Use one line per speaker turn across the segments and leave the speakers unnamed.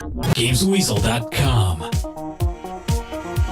Gamesweasel.com.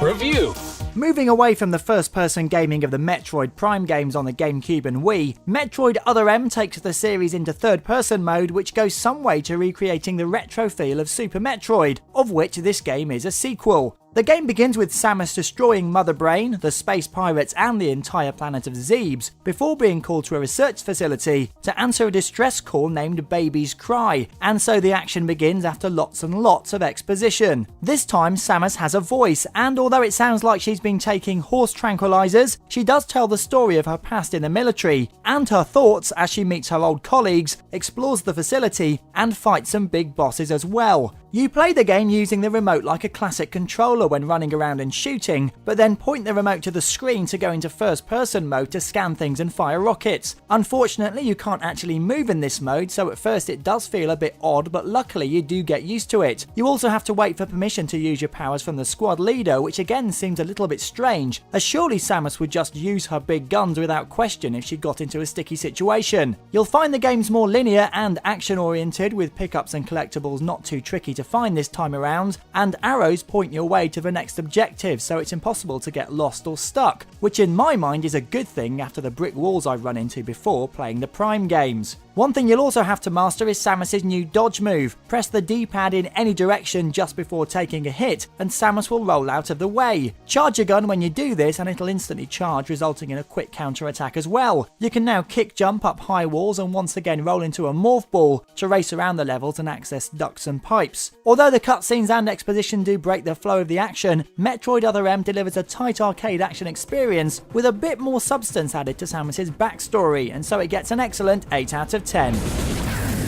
Review.
Moving away from the first-person gaming of the Metroid Prime games on the GameCube and Wii, Metroid Other M takes the series into third-person mode, which goes some way to recreating the retro feel of Super Metroid, of which this game is a sequel. The game begins with Samus destroying Mother Brain, the space pirates and the entire planet of Zebes, before being called to a research facility to answer a distress call named Baby's Cry, and so the action begins after lots and lots of exposition. This time Samus has a voice, and although it sounds like she's been taking horse tranquilizers, she does tell the story of her past in the military, and her thoughts as she meets her old colleagues, explores the facility, and fights some big bosses as well. You play the game using the remote like a classic controller when running around and shooting, but then point the remote to the screen to go into first-person mode to scan things and fire rockets. Unfortunately, you can't actually move in this mode, so at first it does feel a bit odd, but luckily you do get used to it. You also have to wait for permission to use your powers from the squad leader, which again seems a little bit strange, as surely Samus would just use her big guns without question if she got into a sticky situation. You'll find the game's more linear and action-oriented, with pickups and collectibles not too tricky to find this time around, and arrows point your way to the next objective, so it's impossible to get lost or stuck, which in my mind is a good thing after the brick walls I've run into before playing the Prime games. One thing you'll also have to master is Samus's new dodge move. Press the D-pad in any direction just before taking a hit, and Samus will roll out of the way. Charge your gun when you do this and it'll instantly charge, resulting in a quick counter-attack as well. You can now kick jump up high walls and once again roll into a morph ball to race around the levels and access ducts and pipes. Although the cutscenes and exposition do break the flow of the action, Metroid Other M delivers a tight arcade action experience with a bit more substance added to Samus's backstory, and so it gets an excellent 8 out of 10.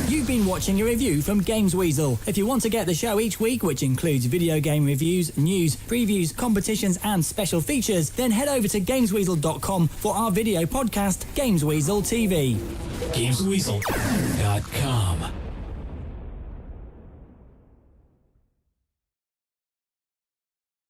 You've been watching a review from Gamesweasel. If you want to get the show each week, which includes video game reviews, news, previews, competitions and special features, then head over to Gamesweasel.com for our video podcast, Gamesweasel TV.
Gamesweasel.com.